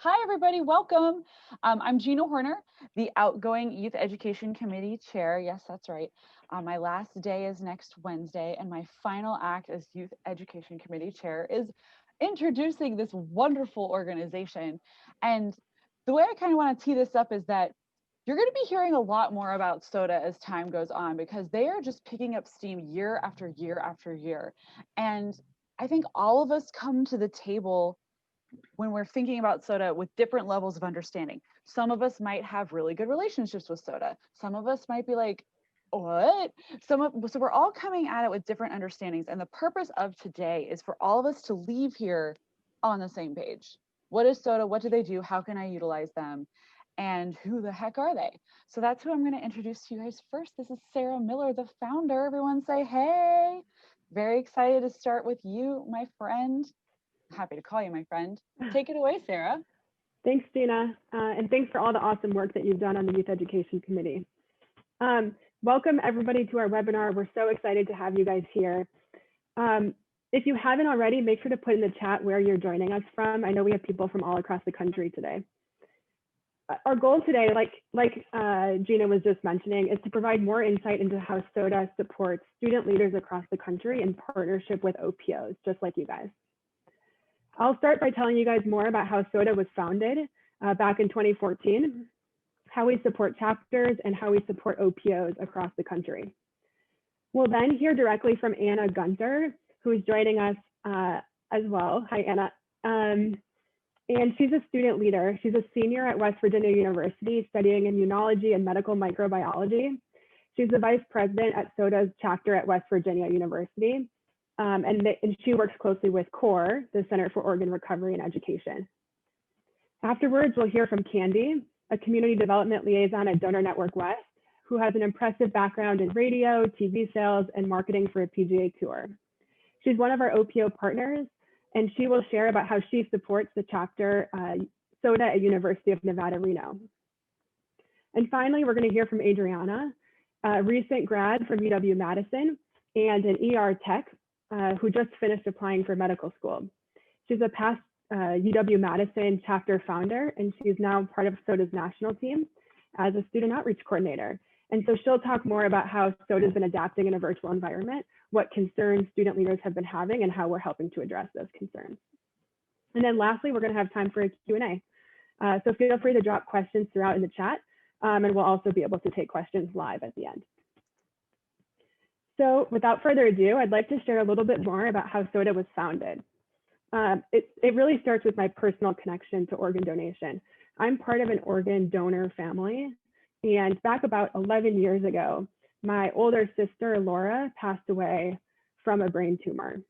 Hi, everybody. Welcome. I'm Gina Horner, the outgoing Youth Education Committee Chair. Yes, that's right. My last day is next Wednesday, and my final act as Youth Education Committee Chair is introducing this wonderful organization. And the way I kind of want to tee this up is that you're going to be hearing a lot more about SOTA as time goes on because they are just picking up steam year after year after year. And I think all of us come to the table when we're thinking about SOTA with different levels of understanding. Some of us might have really good relationships with SOTA. Some of us might be like, what? So we're all coming at it with different understandings. And the purpose of today is for all of us to leave here on the same page. What is SOTA? What do they do? How can I utilize them? And who the heck are they? So that's who I'm going to introduce to you guys first. This is Sarah Miller, the founder. Everyone say, hey. Very excited to start with you, my friend. Happy to call you my friend. Take it away, Sarah. Thanks, Gina, and thanks for all the awesome work that you've done on the Youth Education Committee. Welcome everybody to our webinar. We're so excited to have you guys here. If you haven't already, make sure to put in the chat where you're joining us from. I know we have people from all across the country today. Our goal today, like Gina was just mentioning, is to provide more insight into how SOTA supports student leaders across the country in partnership with OPOs, just like you guys. I'll start by telling you guys more about how SOTA was founded back in 2014, how we support chapters, and how we support OPOs across the country. We'll then hear directly from Anna Gunter, who's joining us as well. Hi, Anna. And she's a student leader. She's a senior at West Virginia University studying immunology and medical microbiology. She's the vice president at SOTA's chapter at West Virginia University. And she works closely with CORE, the Center for Organ Recovery and Education. Afterwards, we'll hear from Candy, a community development liaison at Donor Network West, who has an impressive background in radio, TV sales, and marketing for a PGA Tour. She's one of our OPO partners, and she will share about how she supports the chapter SOTA at University of Nevada, Reno. And finally, we're going to hear from Adriana, a recent grad from UW-Madison and an ER tech who just finished applying for medical school. She's a past UW-Madison chapter founder, and she's now part of SOTA's national team as a student outreach coordinator. And so she'll talk more about how SOTA's been adapting in a virtual environment, what concerns student leaders have been having, and how we're helping to address those concerns. And then lastly, we're going to have time for a Q&A. So feel free to drop questions throughout in the chat, and we'll also be able to take questions live at the end. So without further ado, I'd like to share a little bit more about how SOTA was founded. It really starts with my personal connection to organ donation. I'm part of an organ donor family, and back about 11 years ago, my older sister, Laura, passed away from a brain tumor.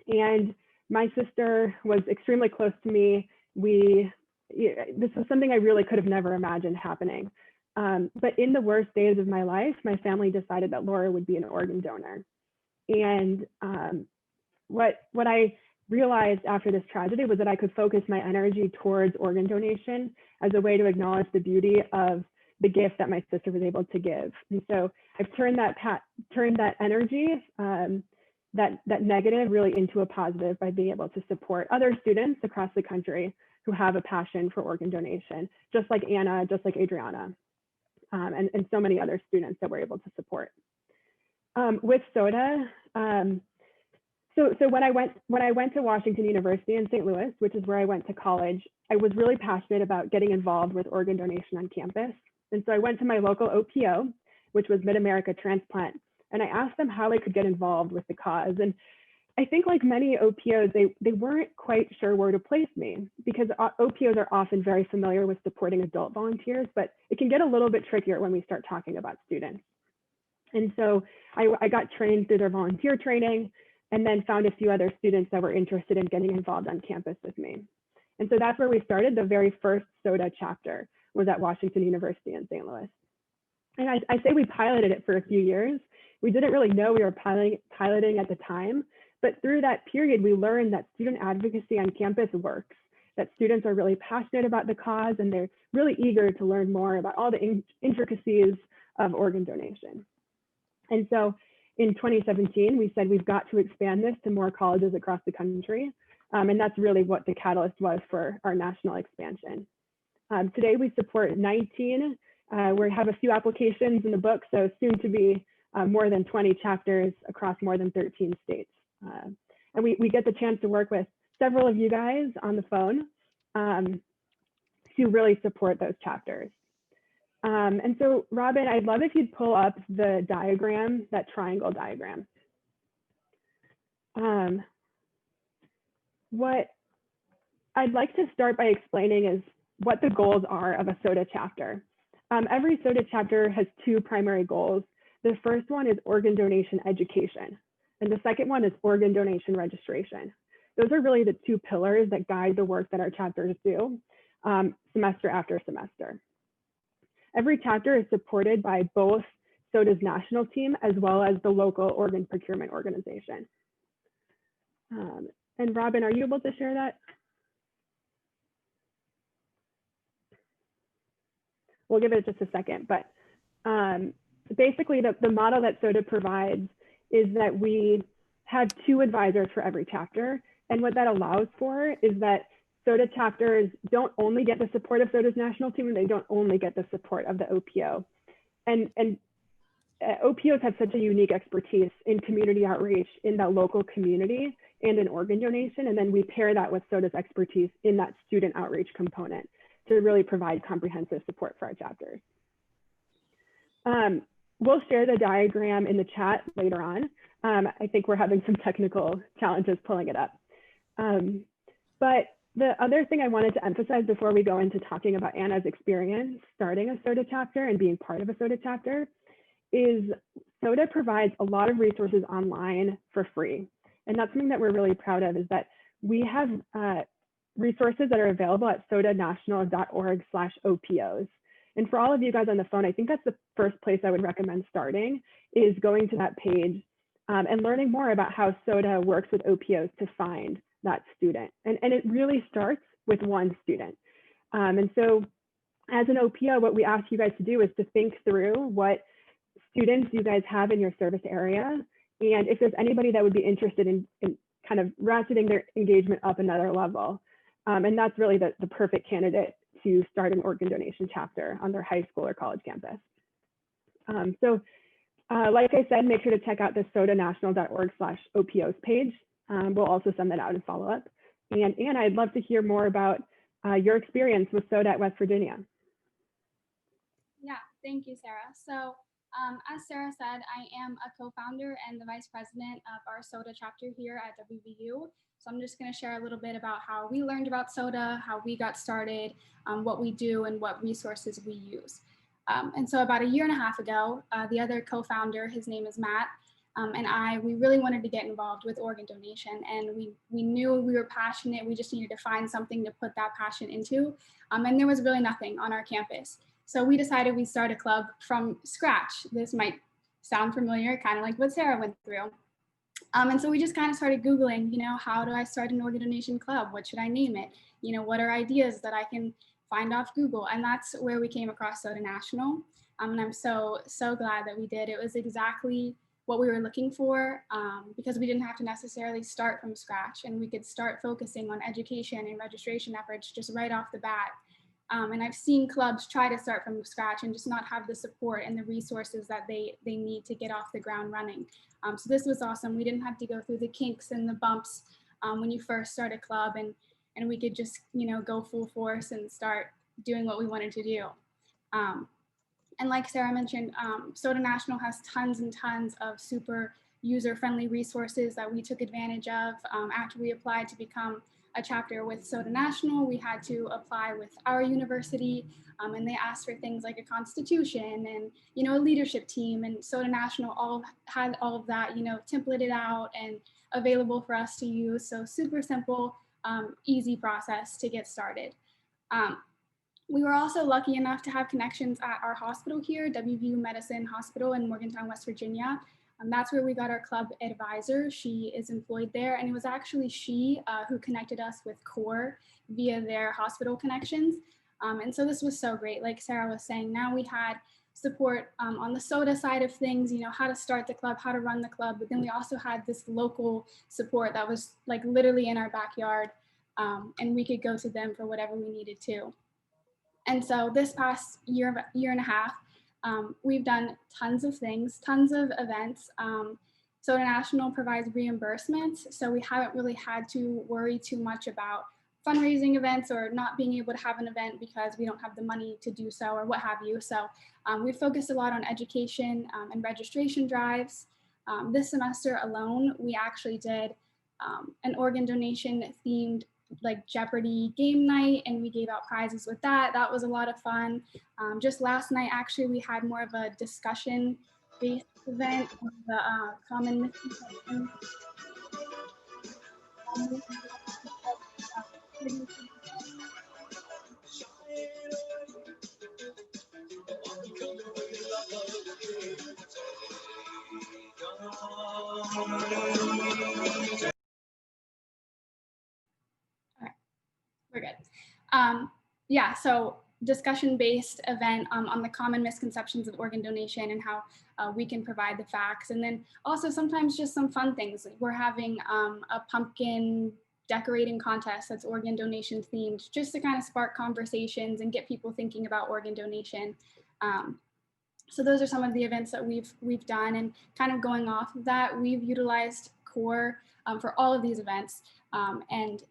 And my sister was extremely close to me. This was something I really could have never imagined happening. But in the worst days of my life, my family decided that Laura would be an organ donor. And what I realized after this tragedy was that I could focus my energy towards organ donation as a way to acknowledge the beauty of the gift that my sister was able to give. And so I've turned that energy, that negative, really into a positive by being able to support other students across the country who have a passion for organ donation, just like Anna, just like Adriana. And so many other students that we're able to support. With SOTA, so when I went to Washington University in St. Louis, which is where I went to college, I was really passionate about getting involved with organ donation on campus. And so I went to my local OPO, which was Mid-America Transplant, and I asked them how I could get involved with the cause. And I think like many OPOs, they weren't quite sure where to place me because OPOs are often very familiar with supporting adult volunteers, but it can get a little bit trickier when we start talking about students. And so I got trained through their volunteer training and then found a few other students that were interested in getting involved on campus with me. And so that's where we started. The very first SOTA chapter was at Washington University in St. Louis. And I say we piloted it for a few years. We didn't really know we were piloting at the time. But through that period, we learned that student advocacy on campus works, that students are really passionate about the cause and they're really eager to learn more about all the intricacies of organ donation. And so in 2017, we said we've got to expand this to more colleges across the country. And that's really what the catalyst was for our national expansion. Today we support 19. We have a few applications in the book, so soon to be more than 20 chapters across more than 13 states. And we get the chance to work with several of you guys on the phone to really support those chapters. And so Robin, I'd love if you'd pull up the diagram, that triangle diagram. What I'd like to start by explaining is what the goals are of a SOTA chapter. Every SOTA chapter has two primary goals. The first one is organ donation education, and the second one is organ donation registration. Those are really the two pillars that guide the work that our chapters do semester after semester. Every chapter is supported by both SOTA's national team as well as the local organ procurement organization. And Robin, are you able to share that? We'll give it just a second, but basically the model that SOTA provides is that we have two advisors for every chapter. And what that allows for is that SOTA chapters don't only get the support of SOTA's national team, and they don't only get the support of the OPO. And OPOs have such a unique expertise in community outreach in that local community and in organ donation. And then we pair that with SOTA's expertise in that student outreach component to really provide comprehensive support for our chapters. We'll share the diagram in the chat later on. I think we're having some technical challenges pulling it up. But the other thing I wanted to emphasize before we go into talking about Anna's experience starting a SOTA chapter and being part of a SOTA chapter is SOTA provides a lot of resources online for free. And that's something that we're really proud of, is that we have resources that are available at sotanational.org/OPOs. And for all of you guys on the phone, I think that's the first place I would recommend starting, is going to that page and learning more about how SOTA works with OPOs to find that student. And it really starts with one student. And so as an OPO, what we ask you guys to do is to think through what students you guys have in your service area. And if there's anybody that would be interested in kind of ratcheting their engagement up another level. And that's really the perfect candidate to start an organ donation chapter on their high school or college campus. Like I said, make sure to check out the sotanational.org/OPOs page. We'll also send that out and follow up. And Anna, I'd love to hear more about your experience with SOTA at West Virginia. Yeah, thank you, Sarah. So as Sarah said, I am a co-founder and the vice president of our SOTA chapter here at WVU. So I'm just going to share a little bit about how we learned about SOTA, how we got started, what we do, and what resources we use. And so about a year and a half ago, the other co-founder, his name is Matt, and we really wanted to get involved with organ donation. And we knew we were passionate. We just needed to find something to put that passion into. And there was really nothing on our campus. So we decided we'd start a club from scratch. This might sound familiar, kind of like what Sarah went through. And so we just kind of started Googling, how do I start an organ donation club? What should I name it? What are ideas that I can find off Google? And that's where we came across SOTA National. And I'm so glad that we did. It was exactly what we were looking for, because we didn't have to necessarily start from scratch, and we could start focusing on education and registration efforts just right off the bat. And I've seen clubs try to start from scratch and just not have the support and the resources that they need to get off the ground running. So this was awesome. We didn't have to go through the kinks and the bumps when you first start a club, and we could just go full force and start doing what we wanted to do. And like Sarah mentioned, SOTA National has tons and tons of super user-friendly resources that we took advantage of. After we applied to become a chapter with SOTA National, we had to apply with our university, and they asked for things like a constitution and a leadership team, and SOTA National had all of that templated out and available for us to use. So super simple, easy process to get started. We were also lucky enough to have connections at our hospital here, WVU Medicine Hospital in Morgantown, West Virginia. That's where we got our club advisor. She is employed there, and it was actually she who connected us with CORE via their hospital connections. And so this was so great. Like Sarah was saying, now we had support on the SOTA side of things, you know, how to start the club, how to run the club. But then we also had this local support that was like literally in our backyard, and we could go to them for whatever we needed to. And so this past year and a half, we've done tons of things, tons of events. SOTA National provides reimbursements, so we haven't really had to worry too much about fundraising events or not being able to have an event because we don't have the money to do so or what have you. So we focused a lot on education and registration drives. This semester alone, we actually did an organ donation themed like Jeopardy game night, and we gave out prizes with that. That was a lot of fun. Just last night, actually, we had more of a discussion-based event on the common misconceptions. We're good. Yeah, so discussion-based event on the common misconceptions of organ donation and how we can provide the facts. And then also sometimes just some fun things. Like we're having a pumpkin decorating contest that's organ donation themed, just to kind of spark conversations and get people thinking about organ donation. So those are some of the events that we've done, and kind of going off of that, we've utilized CORE for all of these events. And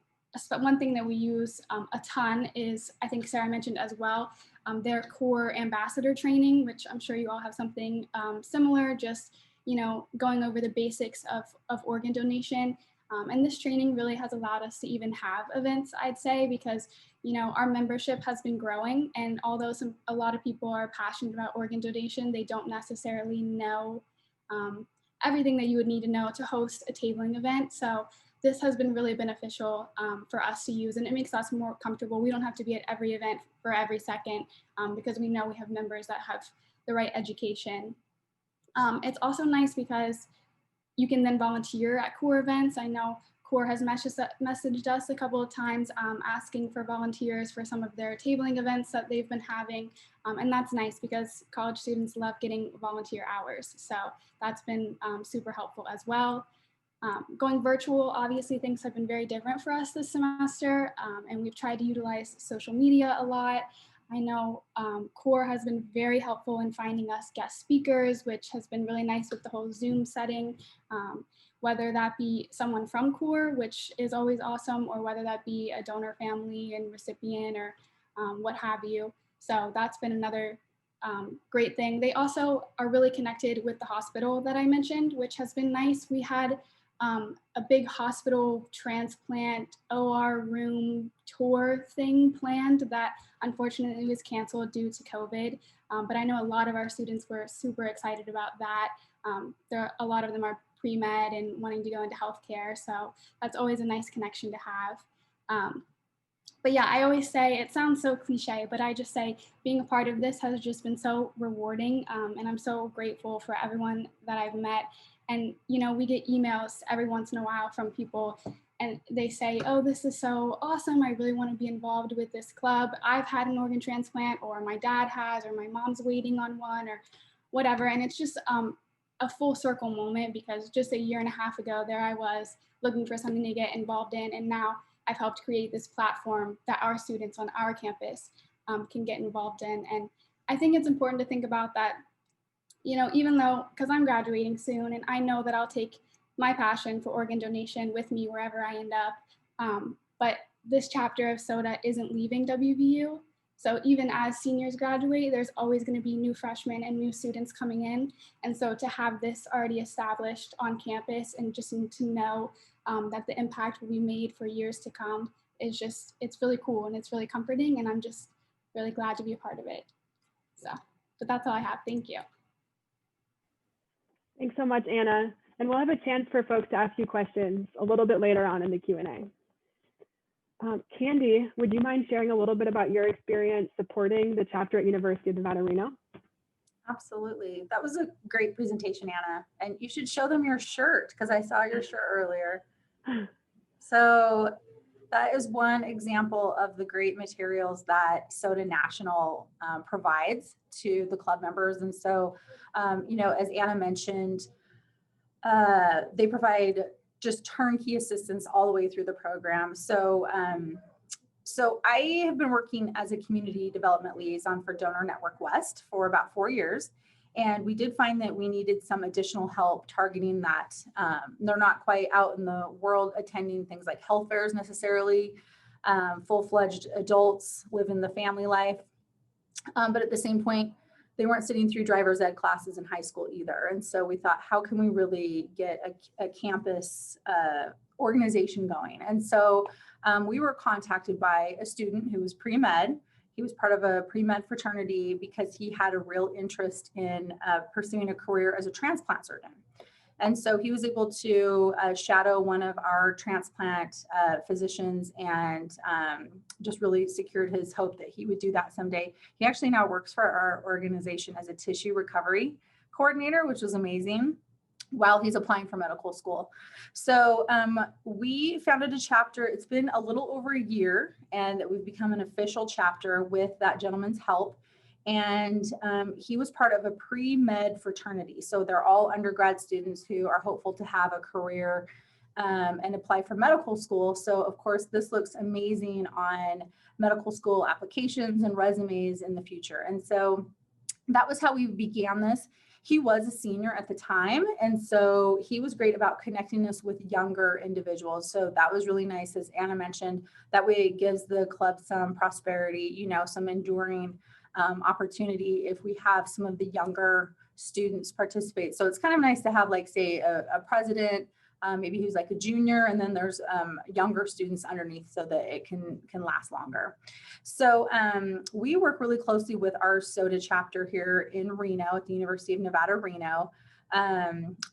one thing that we use a ton is, I think Sarah mentioned as well, their CORE ambassador training, which I'm sure you all have something similar, just, you know, going over the basics of organ donation. And this training really has allowed us to even have events, I'd say, because, you know, our membership has been growing, and although a lot of people are passionate about organ donation, they don't necessarily know everything that you would need to know to host a tabling event. So this has been really beneficial for us to use, and it makes us more comfortable. We don't have to be at every event for every second because we know we have members that have the right education. It's also nice because you can then volunteer at CORE events. I know CORE has messaged us a couple of times asking for volunteers for some of their tabling events that they've been having. And that's nice because college students love getting volunteer hours. So that's been super helpful as well. Going virtual, obviously things have been very different for us this semester, and we've tried to utilize social media a lot. I know CORE has been very helpful in finding us guest speakers, which has been really nice with the whole Zoom setting, whether that be someone from CORE, which is always awesome, or whether that be a donor family and recipient or what have you. So that's been another great thing. They also are really connected with the hospital that I mentioned, which has been nice. We had a big hospital transplant OR room tour thing planned that unfortunately was canceled due to COVID. But I know a lot of our students were super excited about that. A lot of them are pre-med and wanting to go into healthcare. So that's always a nice connection to have. But yeah, I always say, it sounds so cliche, but I just say being a part of this has just been so rewarding. And I'm so grateful for everyone that I've met. And, you know, we get emails every once in a while from people and they say, oh, this is so awesome. I really want to be involved with this club. I've had an organ transplant, or my dad has, or my mom's waiting on one, or whatever. And it's just a full circle moment, because just a year and a half ago, there I was looking for something to get involved in. And now I've helped create this platform that our students on our campus can get involved in. And I think it's important to think about that, you know, even though, because I'm graduating soon and I know that I'll take my passion for organ donation with me wherever I end up. But this chapter of SOTA isn't leaving WVU. So even as seniors graduate, there's always going to be new freshmen and new students coming in. And so to have this already established on campus and just to know that the impact will be made for years to come is just, it's really cool and it's really comforting. And I'm just really glad to be a part of it. So, but that's all I have. Thank you. Thanks so much, Anna. And we'll have a chance for folks to ask you questions a little bit later on in the Q&A. Candy, would you mind sharing a little bit about your experience supporting the chapter at University of Nevada, Reno? Absolutely. That was a great presentation, Anna. And you should show them your shirt, because I saw your shirt earlier. So That is one example of the great materials that Soda National provides to the club members. And so, you know, as Anna mentioned, they provide just turnkey assistance all the way through the program. So, so I have been working as a community development liaison for Donor Network West for about 4 years. And we did find that we needed some additional help targeting that. They're not quite out in the world attending things like health fairs necessarily. Full-fledged adults living the family life. But at the same point, they weren't sitting through driver's ed classes in high school either. And so we thought, how can we really get a campus organization going? And so we were contacted by a student who was pre-med. He was part of a pre-med fraternity because he had a real interest in pursuing a career as a transplant surgeon. And so he was able to shadow one of our transplant physicians and just really secured his hope that he would do that someday. He actually now works for our organization as a tissue recovery coordinator, which was amazing, while he's applying for medical school. So we founded a chapter. It's been a little over a year, and we've become an official chapter with that gentleman's help. And he was part of a pre-med fraternity. So they're all undergrad students who are hopeful to have a career and apply for medical school. So of course, this looks amazing on medical school applications and resumes in the future. And so that was how we began this. He was a senior at the time, and so he was great about connecting us with younger individuals. So that was really nice, as Anna mentioned. That way it gives the club some prosperity, you know, some enduring opportunity if we have some of the younger students participate. So it's kind of nice to have, like, say, a president, maybe who's like a junior, and then there's younger students underneath so that it can last longer. So we work really closely with our SOTA chapter here in Reno at the University of Nevada, Reno.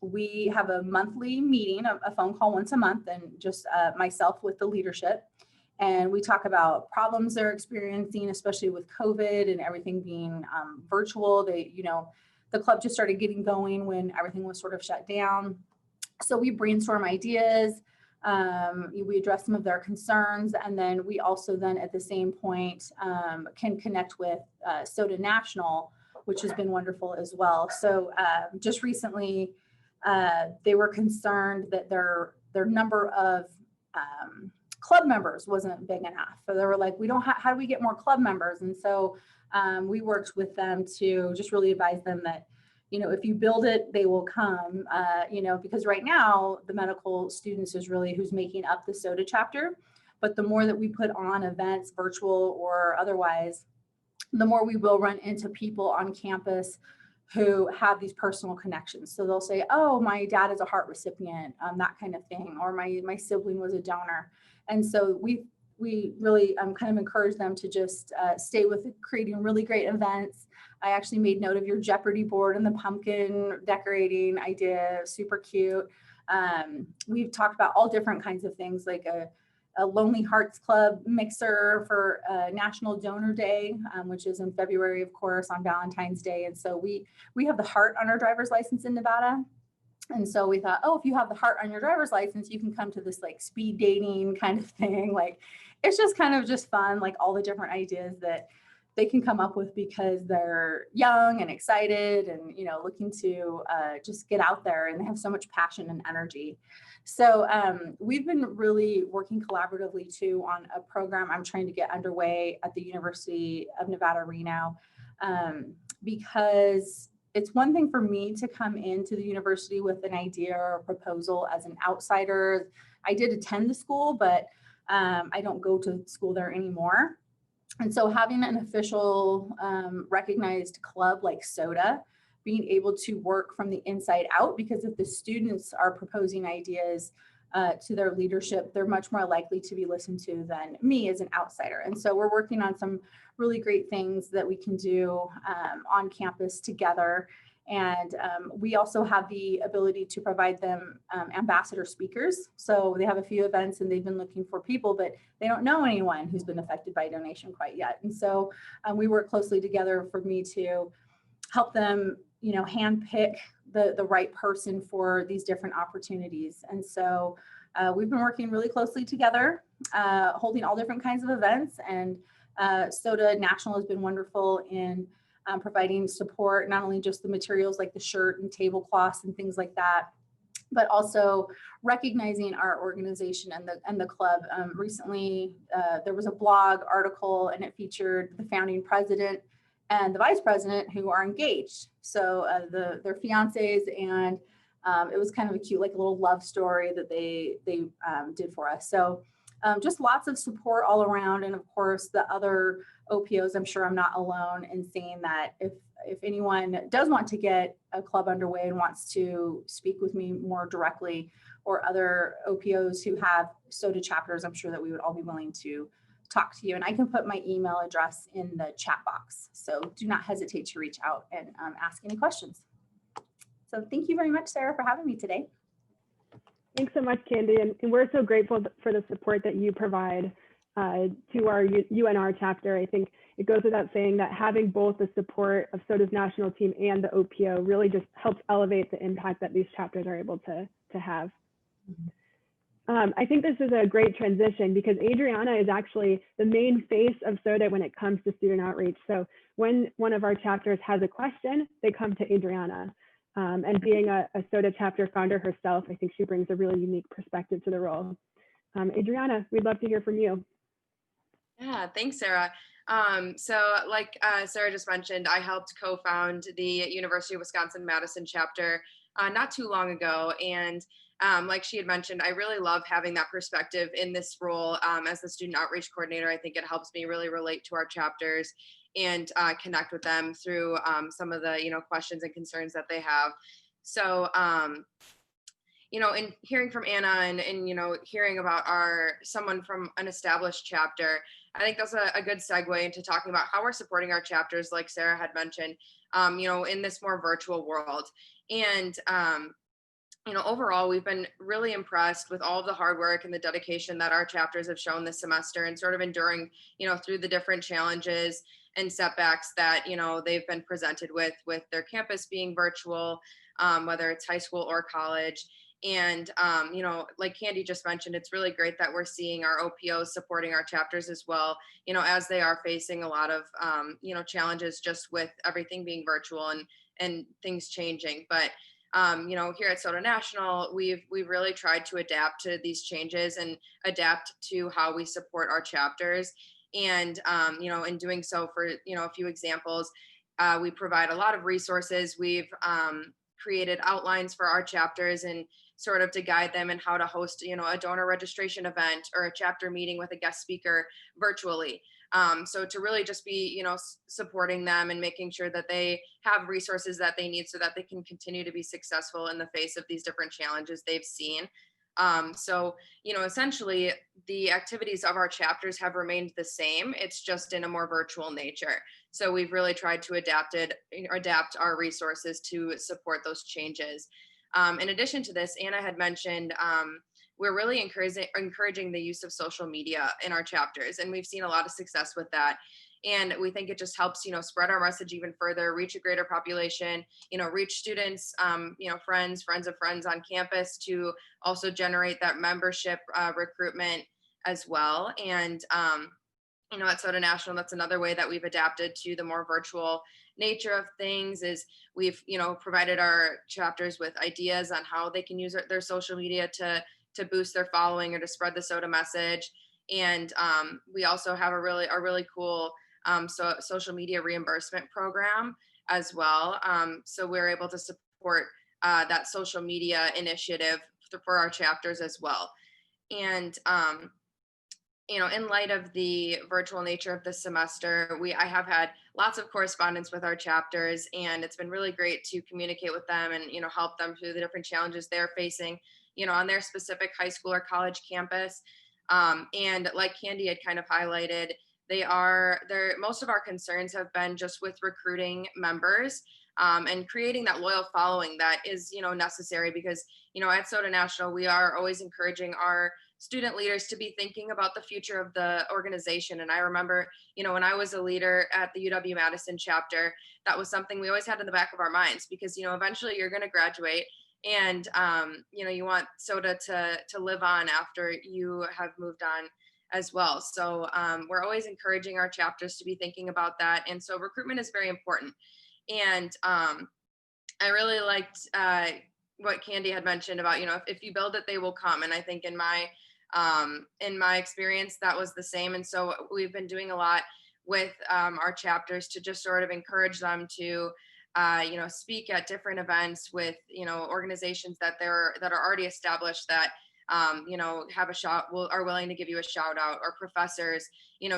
We have a monthly meeting, a phone call once a month, and just myself with the leadership. And we talk about problems they're experiencing, especially with COVID and everything being virtual. The club just started getting going when everything was sort of shut down. So we brainstorm ideas, we address some of their concerns, and then we also then at the same point can connect with SOTA National, which has been wonderful as well. So just recently, they were concerned that their number of club members wasn't big enough. So they were like, how do we get more club members? And so we worked with them to just really advise them that, you know, if you build it, they will come, you know, because right now the medical students is really who's making up the SOTA chapter. But the more that we put on events, virtual or otherwise, the more we will run into people on campus who have these personal connections. So they'll say, oh, my dad is a heart recipient, that kind of thing, or my sibling was a donor. And so we really kind of encourage them to just stay with creating really great events. I actually made note of your Jeopardy board and the pumpkin decorating idea, super cute. We've talked about all different kinds of things, like a Lonely Hearts Club mixer for National Donor Day, which is in February, of course, on Valentine's Day. And so we have the heart on our driver's license in Nevada. And so we thought, oh, if you have the heart on your driver's license, you can come to this like speed dating kind of thing. Like, it's just kind of just fun, like all the different ideas that they can come up with because they're young and excited and, you know, looking to just get out there, and they have so much passion and energy. So we've been really working collaboratively too on a program I'm trying to get underway at the University of Nevada, Reno, because it's one thing for me to come into the university with an idea or a proposal as an outsider. I did attend the school, but I don't go to school there anymore. And so having an official recognized club like SOTA, being able to work from the inside out, because if the students are proposing ideas to their leadership, they're much more likely to be listened to than me as an outsider. And so we're working on some really great things that we can do on campus together. And we also have the ability to provide them ambassador speakers. So they have a few events and they've been looking for people, but they don't know anyone who's been affected by donation quite yet. And so we work closely together for me to help them, you know, handpick the right person for these different opportunities. And so we've been working really closely together. holding all different kinds of events. And SOTA National has been wonderful in providing support, not only just the materials like the shirt and tablecloths and things like that, but also recognizing our organization and the club. Recently, there was a blog article and it featured the founding president and the vice president who are engaged. So their fiancés, and it was kind of a cute, like a little love story that they did for us. So just lots of support all around. And of course, the other OPOs, I'm sure I'm not alone in saying that if anyone does want to get a club underway and wants to speak with me more directly, or other OPOs who have SOTA chapters, I'm sure that we would all be willing to talk to you. And I can put my email address in the chat box. So do not hesitate to reach out and ask any questions. So thank you very much, Sarah, for having me today. Thanks so much, Candy. And we're so grateful for the support that you provide to our UNR chapter. I think it goes without saying that having both the support of SOTA's national team and the OPO really just helps elevate the impact that these chapters are able to have. I think this is a great transition because Adriana is actually the main face of SOTA when it comes to student outreach. So when one of our chapters has a question, they come to Adriana. And being a SOTA chapter founder herself, I think she brings a really unique perspective to the role. Adriana, we'd love to hear from you. Yeah, thanks, Sarah. So like Sarah just mentioned, I helped co-found the University of Wisconsin-Madison chapter not too long ago. And like she had mentioned, I really love having that perspective in this role as the student outreach coordinator. I think it helps me really relate to our chapters and connect with them through some of the, questions and concerns that they have. So, in hearing from Anna and hearing about someone from an established chapter, I think that's a good segue into talking about how we're supporting our chapters, like Sarah had mentioned, in this more virtual world. And, overall, we've been really impressed with all of the hard work and the dedication that our chapters have shown this semester and sort of enduring, through the different challenges and setbacks that, they've been presented with their campus being virtual, whether it's high school or college. And, like Candy just mentioned, it's really great that we're seeing our OPOs supporting our chapters as well, as they are facing a lot of, challenges just with everything being virtual and things changing. But, here at SOTA National, we've really tried to adapt to these changes and adapt to how we support our chapters. And, in doing so, for, a few examples, we provide a lot of resources. We've created outlines for our chapters and sort of to guide them in how to host, a donor registration event or a chapter meeting with a guest speaker virtually. So to really just be, supporting them and making sure that they have resources that they need so that they can continue to be successful in the face of these different challenges they've seen. So, essentially the activities of our chapters have remained the same. It's just in a more virtual nature. So we've really tried to adapt our resources to support those changes. In addition to this, Anna had mentioned, we're really encouraging the use of social media in our chapters, and we've seen a lot of success with that. And we think it just helps, spread our message even further, reach a greater population, reach students, friends of friends on campus, to also generate that membership recruitment as well. And, at SOTA National, that's another way that we've adapted to the more virtual nature of things, is we've, provided our chapters with ideas on how they can use their social media to boost their following or to spread the SOTA message. And we also have a really cool social media reimbursement program as well. So we're able to support that social media initiative for our chapters as well. And, in light of the virtual nature of this semester, I have had lots of correspondence with our chapters, and it's been really great to communicate with them and, help them through the different challenges they're facing, on their specific high school or college campus. And like Candy had kind of highlighted, most of our concerns have been just with recruiting members and creating that loyal following that is, necessary, because, at SOTA National, we are always encouraging our student leaders to be thinking about the future of the organization. And I remember, when I was a leader at the UW-Madison chapter, that was something we always had in the back of our minds, because, eventually you're going to graduate, and, you want SOTA to live on after you have moved on as well. So we're always encouraging our chapters to be thinking about that. And so recruitment is very important. And I really liked what Candy had mentioned about, if you build it, they will come. And I think in my experience, that was the same. And so we've been doing a lot with our chapters to just sort of encourage them to, speak at different events with, organizations that are already established that, have a shot, are willing to give you a shout out, or professors,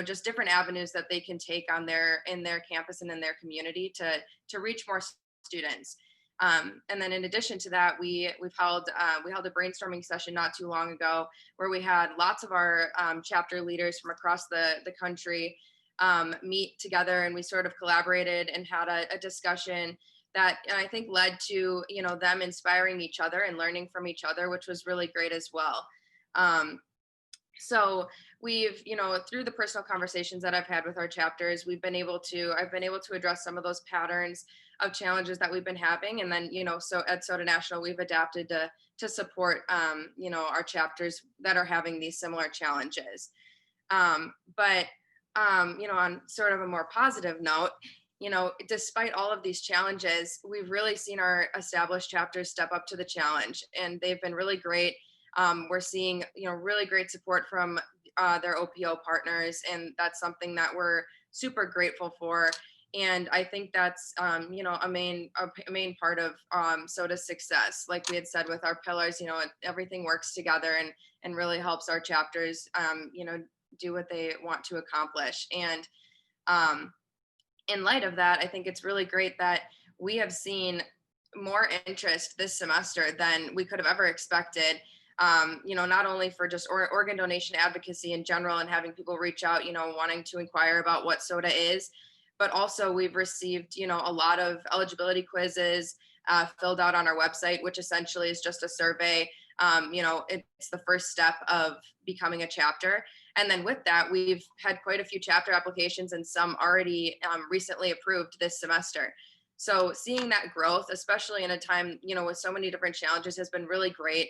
just different avenues that they can take on in their campus and in their community to reach more students. And then in addition to that, we held a brainstorming session not too long ago where we had lots of our chapter leaders from across the country meet together, and we sort of collaborated and had a discussion that I think led to, them inspiring each other and learning from each other, which was really great as well. So we've, through the personal conversations that I've had with our chapters, I've been able to address some of those patterns of challenges that we've been having. And then, so at SOTA National, we've adapted to support, our chapters that are having these similar challenges. But on sort of a more positive note, despite all of these challenges, we've really seen our established chapters step up to the challenge, and they've been really great. We're seeing, really great support from their OPO partners, and that's something that we're super grateful for. And I think that's, a main part of SOTA's success. Like we had said with our pillars, everything works together and really helps our chapters, do what they want to accomplish. And in light of that, I think it's really great that we have seen more interest this semester than we could have ever expected. Not only for just organ donation advocacy in general and having people reach out, wanting to inquire about what SOTA is, but also we've received, a lot of eligibility quizzes filled out on our website, which essentially is just a survey. It's the first step of becoming a chapter. And then with that, we've had quite a few chapter applications and some already recently approved this semester. So seeing that growth, especially in a time, with so many different challenges, has been really great.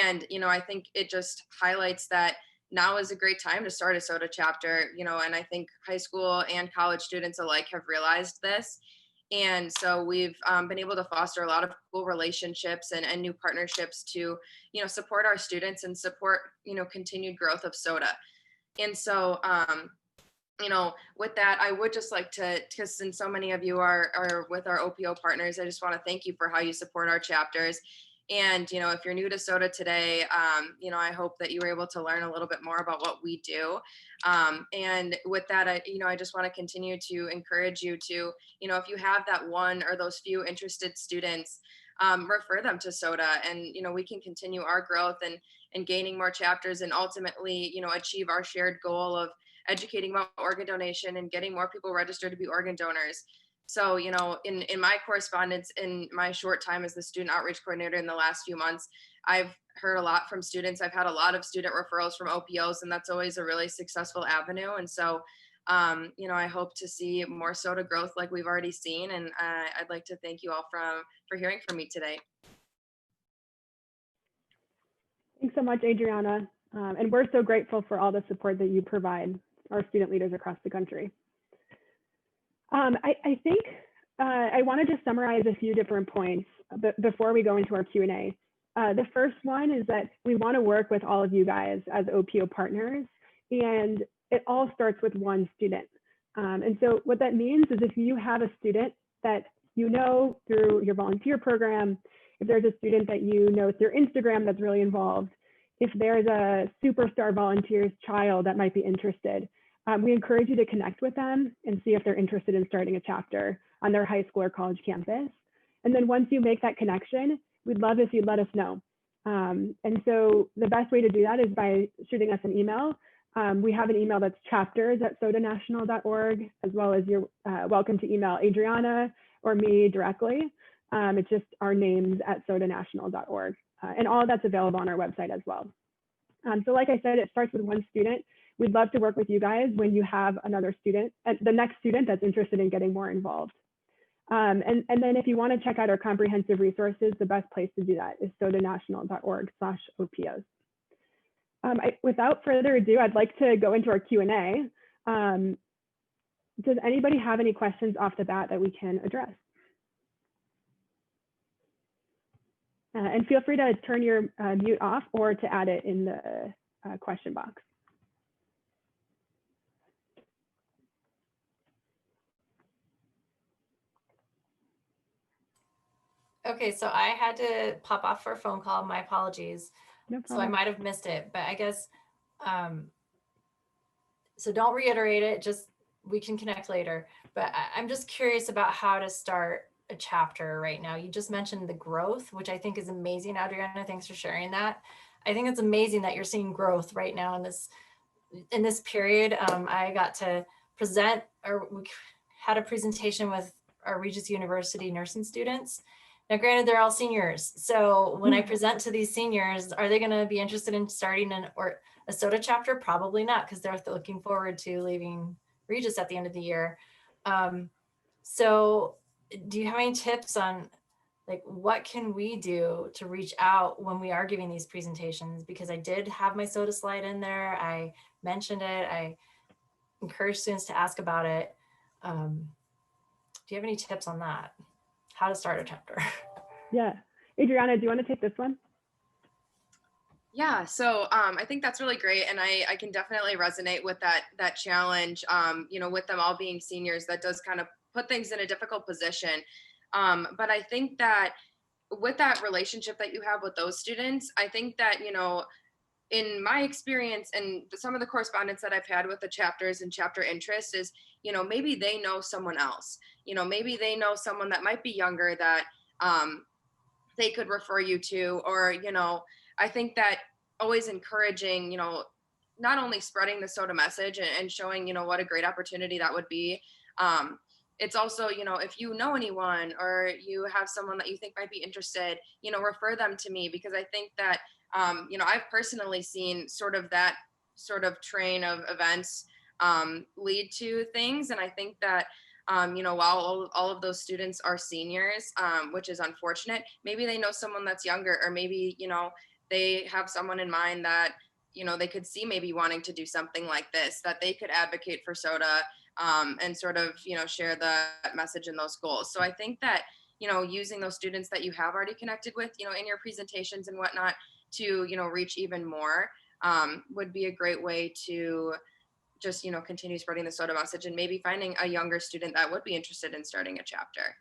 And, I think it just highlights that now is a great time to start a SOTA chapter, and I think high school and college students alike have realized this. And so we've been able to foster a lot of cool relationships and new partnerships to, support our students and support, continued growth of SOTA. And so, with that, I would just like to, because since so many of you are with our OPO partners, I just want to thank you for how you support our chapters. And, if you're new to SOTA today, I hope that you were able to learn a little bit more about what we do. And with that, I just want to continue to encourage you to, if you have that one or those few interested students, refer them to SOTA, and, we can continue our growth and gaining more chapters and ultimately, achieve our shared goal of educating about organ donation and getting more people registered to be organ donors. So, in my correspondence, in my short time as the student outreach coordinator in the last few months, I've heard a lot from students. I've had a lot of student referrals from OPOs, and that's always a really successful avenue. And so, I hope to see more SOTA growth like we've already seen. And I'd like to thank you all for hearing from me today. Thanks so much, Adriana. And we're so grateful for all the support that you provide our student leaders across the country. I think I want to just summarize a few different points before we go into our Q&A. The first one is that we want to work with all of you guys as OPO partners, and it all starts with one student. And so what that means is if you have a student that through your volunteer program, if there's a student that through Instagram that's really involved, if there's a superstar volunteer's child that might be interested, we encourage you to connect with them and see if they're interested in starting a chapter on their high school or college campus. And then once you make that connection, we'd love if you'd let us know. And so the best way to do that is by shooting us an email. We have an email that's chapters@sotanational.org, as well as you're welcome to email Adriana or me directly. It's just our names at sotanational.org. And all of that's available on our website as well. So like I said, it starts with one student. We'd love to work with you guys when you have another student, the next student that's interested in getting more involved. And then if you want to check out our comprehensive resources, the best place to do that is sotanational.org/OPOs. Without further ado, I'd like to go into our Q&A. Does anybody have any questions off the bat that we can address? And feel free to turn your mute off or to add it in the question box. Okay, so I had to pop off for a phone call. My apologies. No So I problem. might have missed it, but I guess, so don't reiterate it, just we can connect later. But I'm just curious about how to start a chapter right now. You just mentioned the growth, which I think is amazing. Adriana, thanks for sharing that. I think it's amazing that you're seeing growth right now in this period. I got to present, or we had a presentation with our Regis University nursing students. Now, granted, they're all seniors. So when I present to these seniors, are they going to be interested in starting a SOTA chapter? Probably not, because they're looking forward to leaving Regis at the end of the year. So do you have any tips on like what can we do to reach out when we are giving these presentations? Because I did have my SOTA slide in there. I mentioned it. I encourage students to ask about it. Do you have any tips on that? How to start a chapter? Yeah. Adriana, do you want to take this one? Yeah, so I think that's really great, and I can definitely resonate with that challenge. With them all being seniors, that does kind of put things in a difficult position. But I think that with that relationship that you have with those students, I think that in my experience and some of the correspondence that I've had with the chapters and chapter interests is, maybe they know someone else. Maybe they know someone that might be younger that they could refer you to, or I think that always encouraging, not only spreading the SOTA message and showing, what a great opportunity that would be. It's also, if you know anyone or you have someone that you think might be interested, refer them to me, because I think that, I've personally seen sort of that sort of train of events lead to things. And I think that while all of those students are seniors, which is unfortunate, maybe they know someone that's younger, or maybe, they have someone in mind that, they could see maybe wanting to do something like this, that they could advocate for SOTA and sort of, share the message and those goals. So I think that, using those students that you have already connected with, in your presentations and whatnot to, reach even more would be a great way to just continue spreading the SOTA message, and maybe finding a younger student that would be interested in starting a chapter.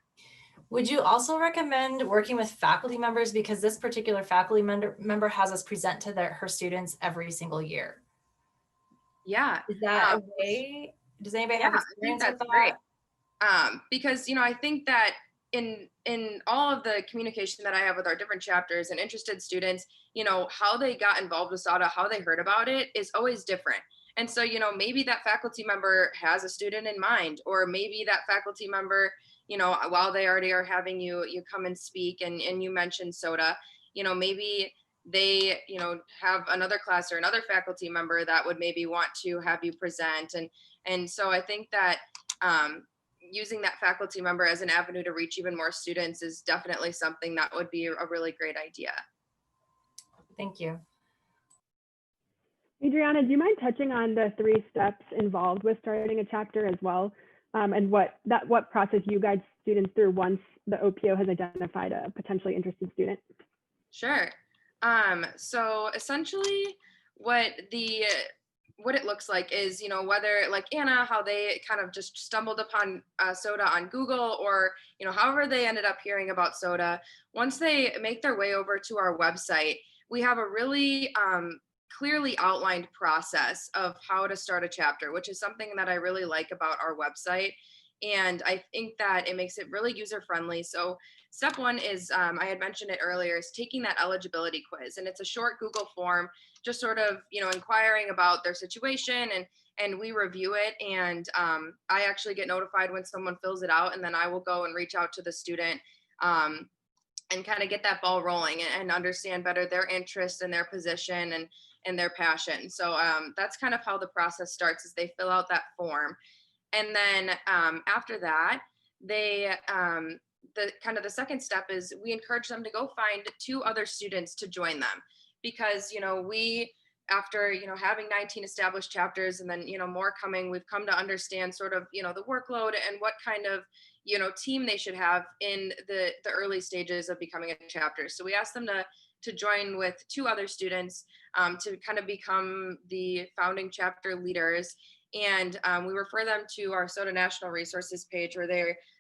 Would you also recommend working with faculty members, because this particular faculty member has us present to her students every single year? Yeah. Is that a way? Does anybody have experience with that? Great. Because I think that in all of the communication that I have with our different chapters and interested students, how they got involved with SOTA, how they heard about it is always different. And so, maybe that faculty member has a student in mind, or maybe that faculty member, while they already are having you come and speak and you mentioned SOTA, maybe they, have another class or another faculty member that would maybe want to have you present. And so I think that using that faculty member as an avenue to reach even more students is definitely something that would be a really great idea. Thank you. Adriana, do you mind touching on the 3 steps involved with starting a chapter as well, and what process you guide students through once the OPO has identified a potentially interested student? Sure. So essentially what it looks like is, whether like Anna, how they kind of just stumbled upon SOTA on Google, or, however they ended up hearing about SOTA, once they make their way over to our website, we have a really clearly outlined process of how to start a chapter, which is something that I really like about our website. And I think that it makes it really user-friendly. So step 1 is, I had mentioned it earlier, is taking that eligibility quiz. And it's a short Google form, just sort of, inquiring about their situation, and we review it. And I actually get notified when someone fills it out, and then I will go and reach out to the student and kind of get that ball rolling and understand better their interest and their position and their passion. So that's kind of how the process starts, is they fill out that form. And then after that, they the second step is we encourage them to go find 2 other students to join them, because we after, having 19 established chapters and then, more coming, we've come to understand sort of, the workload and what kind of, team they should have in the early stages of becoming a chapter. So we asked them to join with 2 other students to kind of become the founding chapter leaders. And we refer them to our SOTA National Resources page, where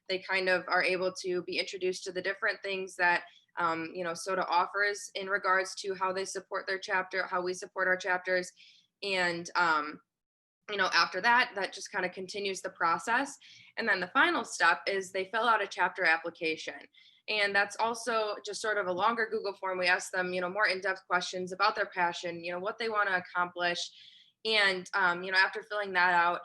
they kind of are able to be introduced to the different things that SOTA offers in regards to how they support their chapter, how we support our chapters. And, after that just kind of continues the process. And then the final step is they fill out a chapter application. And that's also just sort of a longer Google form. We ask them, more in-depth questions about their passion, what they want to accomplish. And, after filling that out,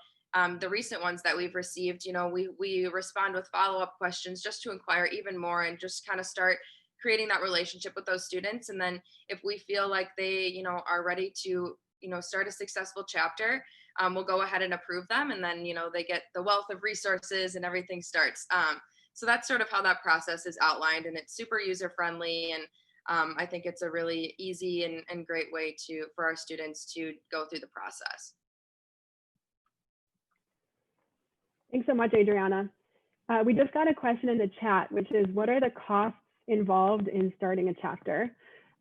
the recent ones that we've received, we respond with follow-up questions just to inquire even more and just kind of start creating that relationship with those students. And then if we feel like they, are ready to, start a successful chapter, we'll go ahead and approve them. And then, they get the wealth of resources and everything starts. So that's sort of how that process is outlined, and it's super user friendly. And I think it's a really easy and great way for our students to go through the process. Thanks so much, Adriana. We just got a question in the chat, which is, what are the costs involved in starting a chapter?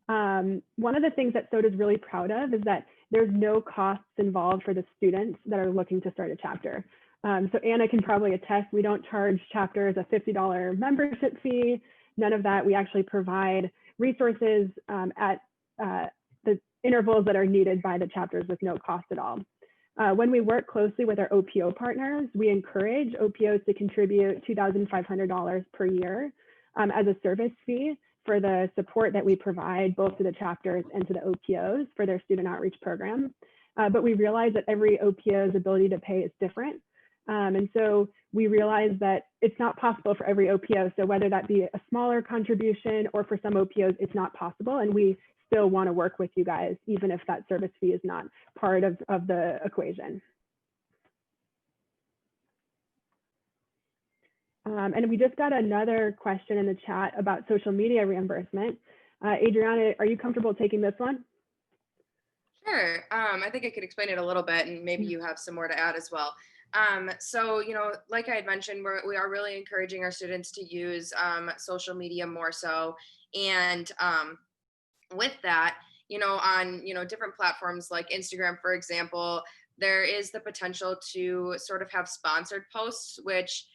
One of the things that SOTA is really proud of is that there's no costs involved for the students that are looking to start a chapter. So Anna can probably attest, we don't charge chapters a $50 membership fee, none of that. We actually provide resources at the intervals that are needed by the chapters with no cost at all. When we work closely with our OPO partners, we encourage OPOs to contribute $2,500 per year as a service fee for the support that we provide both to the chapters and to the OPOs for their student outreach program. But we realize that every OPO's ability to pay is different. And so we realize that it's not possible for every OPO. So whether that be a smaller contribution or for some OPOs, it's not possible. And we still want to work with you guys, even if that service fee is not part of the equation. And we just got another question in the chat about social media reimbursement. Adriana, are you comfortable taking this one? Sure. I think I could explain it a little bit, and maybe you have some more to add as well. So, like I had mentioned, we are really encouraging our students to use social media more so. And with that, on, different platforms like Instagram, for example, there is the potential to sort of have sponsored posts, which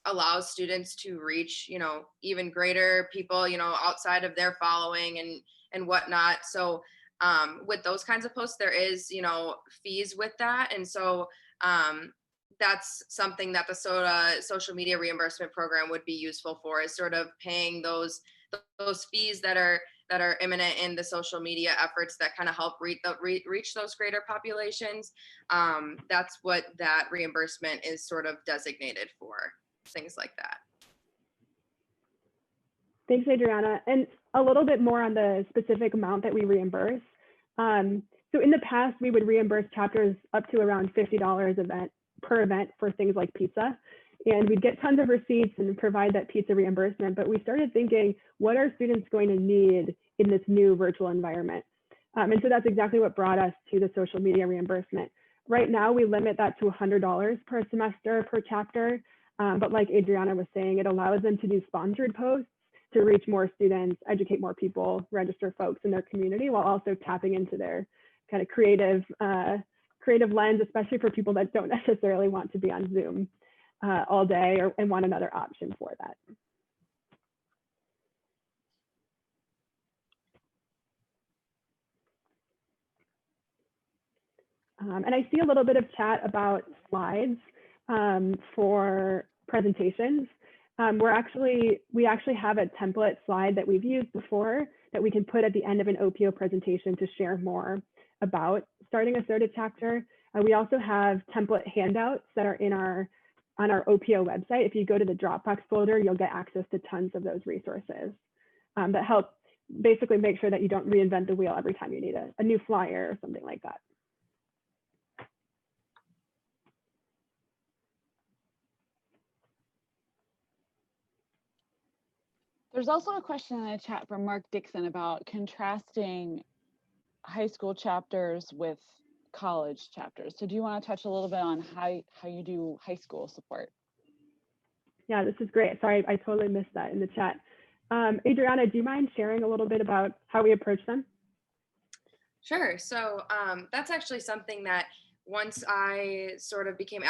allows students to reach, even greater people, outside of their following and whatnot. So with those kinds of posts, there is, fees with that. And so that's something that the SOTA social media reimbursement program would be useful for, is sort of paying those fees that are imminent in the social media efforts that kind of help reach those greater populations. That's what that reimbursement is sort of designated for, things like that. Thanks, Adriana. And a little bit more on the specific amount that we reimburse. So in the past, we would reimburse chapters up to around $50 per event for things like pizza. And we'd get tons of receipts and provide that pizza reimbursement. But we started thinking, what are students going to need in this new virtual environment? And so that's exactly what brought us to the social media reimbursement. Right now, we limit that to $100 per semester per chapter. But like Adriana was saying, it allows them to do sponsored posts to reach more students, educate more people, register folks in their community, while also tapping into their kind of creative lens, especially for people that don't necessarily want to be on Zoom all day and want another option for that. And I see a little bit of chat about slides for presentations. We actually have a template slide that we've used before that we can put at the end of an OPO presentation to share more about starting a SOTA chapter. We also have template handouts that are on our OPO website. If you go to the Dropbox folder, you'll get access to tons of those resources that help basically make sure that you don't reinvent the wheel every time you need a new flyer or something like that. There's also a question in the chat from Mark Dixon about contrasting high school chapters with college chapters. So do you want to touch a little bit on how you do high school support? Yeah, this is great. Sorry, I totally missed that in the chat. Adriana, do you mind sharing a little bit about how we approach them? Sure. So that's actually something that once I sort of became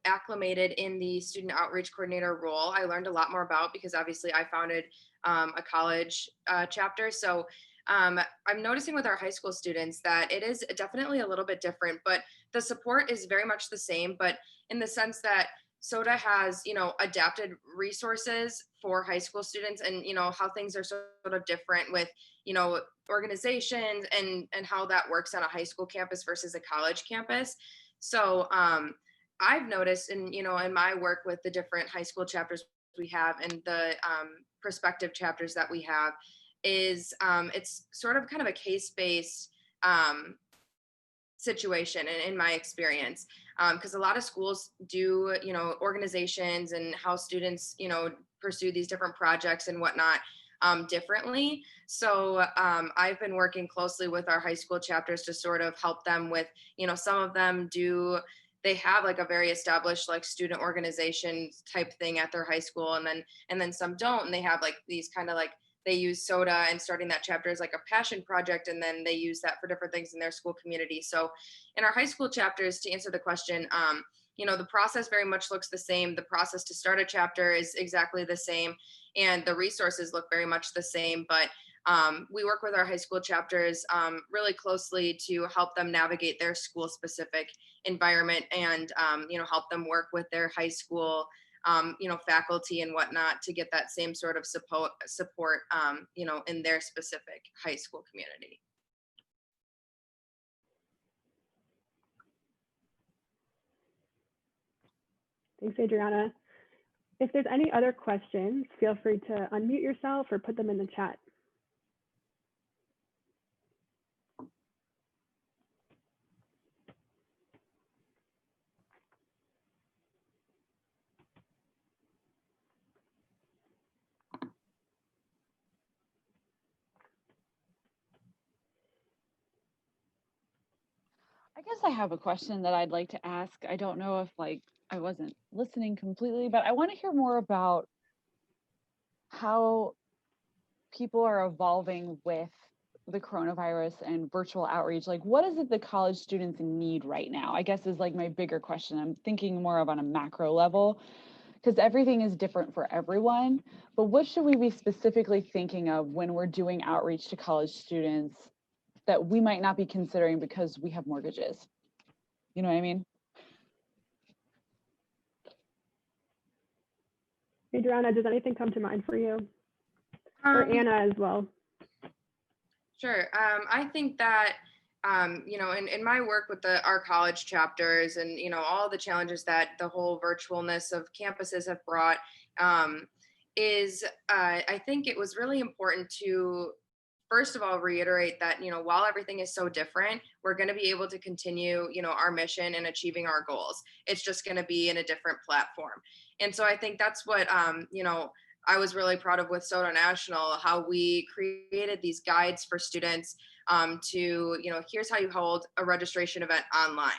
acclimated in the student outreach coordinator role, I learned a lot more about, because obviously I founded a college chapter. So I'm noticing with our high school students that it is definitely a little bit different, but the support is very much the same, but in the sense that SOTA has, adapted resources for high school students, and, how things are sort of different with, organizations and how that works on a high school campus versus a college campus. So I've noticed in my work with the different high school chapters we have and the prospective chapters that we have is it's sort of kind of a case-based situation in my experience, because a lot of schools do organizations and how students pursue these different projects and whatnot differently. So I've been working closely with our high school chapters to sort of help them with, some of them they have like a very established like student organization type thing at their high school, and then some don't, and they have like these kind of like, they use SOTA and starting that chapter as like a passion project, and then they use that for different things in their school community. So in our high school chapters, to answer the question, the process very much looks the same. The process to start a chapter is exactly the same, and the resources look very much the same. But we work with our high school chapters really closely to help them navigate their school specific environment, and help them work with their high school faculty and whatnot to get that same sort of support in their specific high school community. Thanks, Adriana. If there's any other questions, feel free to unmute yourself or put them in the chat. I guess I have a question that I'd like to ask. I don't know if I wasn't listening completely, but I want to hear more about how people are evolving with the coronavirus and virtual outreach. Like, what is it the college students need right now? I guess is like my bigger question. I'm thinking more of on a macro level, because everything is different for everyone. But what should we be specifically thinking of when we're doing outreach to college students that we might not be considering because we have mortgages? You know what I mean? Adriana, does anything come to mind for you? Or Anna as well? Sure. I think that, in my work with our college chapters and, all the challenges that the whole virtualness of campuses have brought, I think it was really important to, first of all, reiterate that, while everything is so different, we're going to be able to continue, our mission and achieving our goals. It's just going to be in a different platform. And so I think that's what, I was really proud of with SOTA National, how we created these guides for students to, here's how you hold a registration event online.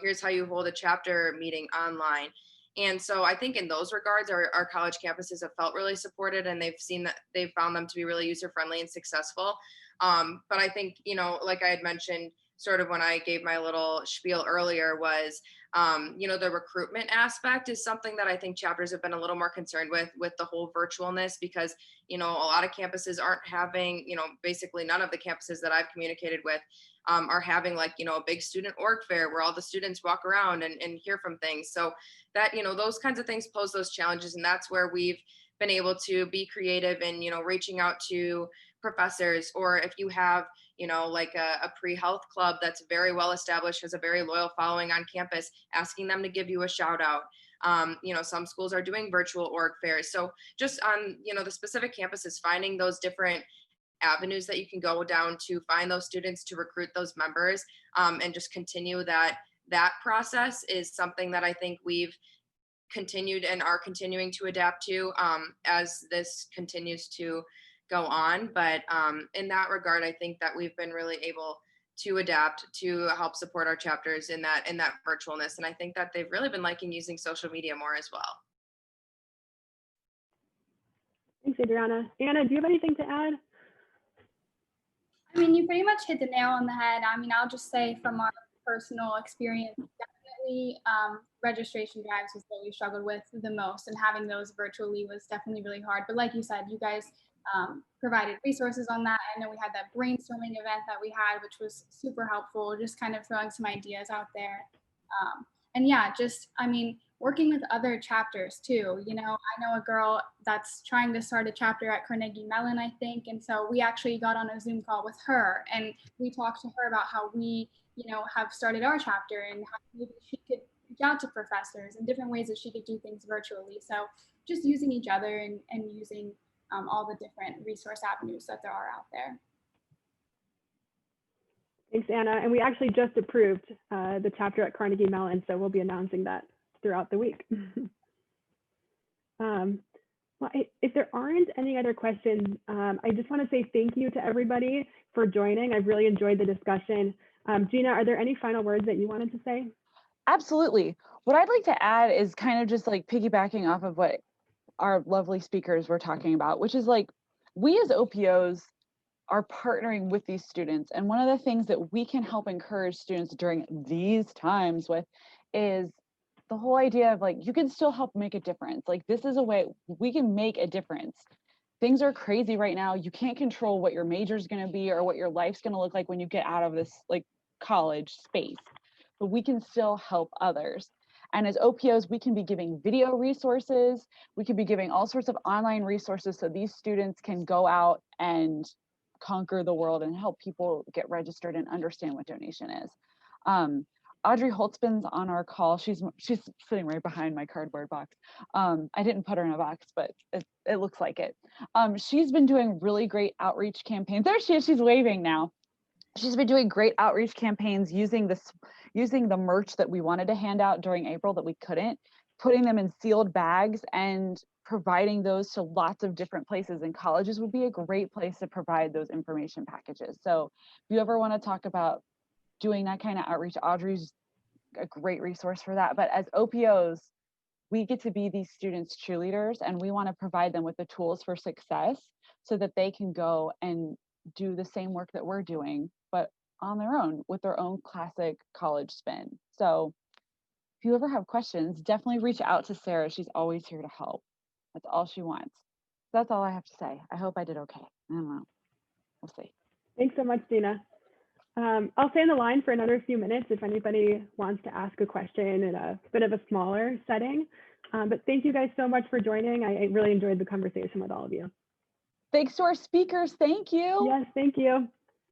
Here's how you hold a chapter meeting online. And so I think in those regards, our college campuses have felt really supported, and they've found them to be really user-friendly and successful. But I think, like I had mentioned, sort of when I gave my little spiel earlier, was the recruitment aspect is something that I think chapters have been a little more concerned with the whole virtualness, because, a lot of campuses aren't having, basically none of the campuses that I've communicated with are having like, a big student org fair where all the students walk around and hear from things. So that, those kinds of things pose those challenges. And that's where we've been able to be creative and, reaching out to professors, or if you have, like a pre-health club that's very well established, has a very loyal following on campus, asking them to give you a shout out. Some schools are doing virtual org fairs. So just on, the specific campuses, finding those different avenues that you can go down to find those students, to recruit those members, and just continue that process is something that I think we've continued and are continuing to adapt to as this continues to go on. But in that regard, I think that we've been really able to adapt to help support our chapters in that virtualness. And I think that they've really been liking using social media more as well. Thanks, Adriana. Anna, do you have anything to add? I mean, you pretty much hit the nail on the head. I mean, I'll just say from our personal experience, definitely registration drives was what we struggled with the most, and having those virtually was definitely really hard. But like you said, you guys provided resources on that. I know we had that brainstorming event that we had, which was super helpful, just kind of throwing some ideas out there. And yeah, just, I mean, working with other chapters too. You know, I know a girl that's trying to start a chapter at Carnegie Mellon, I think. And so we actually got on a Zoom call with her, and we talked to her about how we, you know, have started our chapter, and how maybe she could reach out to professors and different ways that she could do things virtually. So just using each other and using all the different resource avenues that there are out there. Thanks, Anna. And we actually just approved the chapter at Carnegie Mellon, so we'll be announcing that throughout the week. Well, if there aren't any other questions, I just want to say thank you to everybody for joining. I've really enjoyed the discussion. Gina, are there any final words that you wanted to say? Absolutely. What I'd like to add is kind of just like piggybacking off of what our lovely speakers were talking about, which is like, we as OPOs are partnering with these students. And one of the things that we can help encourage students during these times with is the whole idea of like, you can still help make a difference. Like, this is a way we can make a difference. Things are crazy right now. You can't control what your major is going to be or what your life's going to look like when you get out of this like college space, but we can still help others. And as OPOs, we can be giving video resources. We could be giving all sorts of online resources so these students can go out and conquer the world and help people get registered and understand what donation is. Audrey Holtzman's on our call. She's sitting right behind my cardboard box. I didn't put her in a box, but it looks like it. She's been doing really great outreach campaigns. There she is, she's waving now. She's been doing great outreach campaigns using the merch that we wanted to hand out during April that we couldn't, putting them in sealed bags and providing those to lots of different places, and colleges would be a great place to provide those information packages. So if you ever want to talk about doing that kind of outreach, Audrey's a great resource for that. But as OPOs, we get to be these students' cheerleaders, and we want to provide them with the tools for success so that they can go and do the same work that we're doing, but on their own with their own classic college spin. So if you ever have questions, definitely reach out to Sarah. She's always here to help. That's all she wants. That's all I have to say. I hope I did okay. I don't know. We'll see. Thanks so much, Gina. I'll stay on the line for another few minutes if anybody wants to ask a question in a bit of a smaller setting. But thank you guys so much for joining. I really enjoyed the conversation with all of you. Thanks to our speakers. Thank you. Yes, thank you.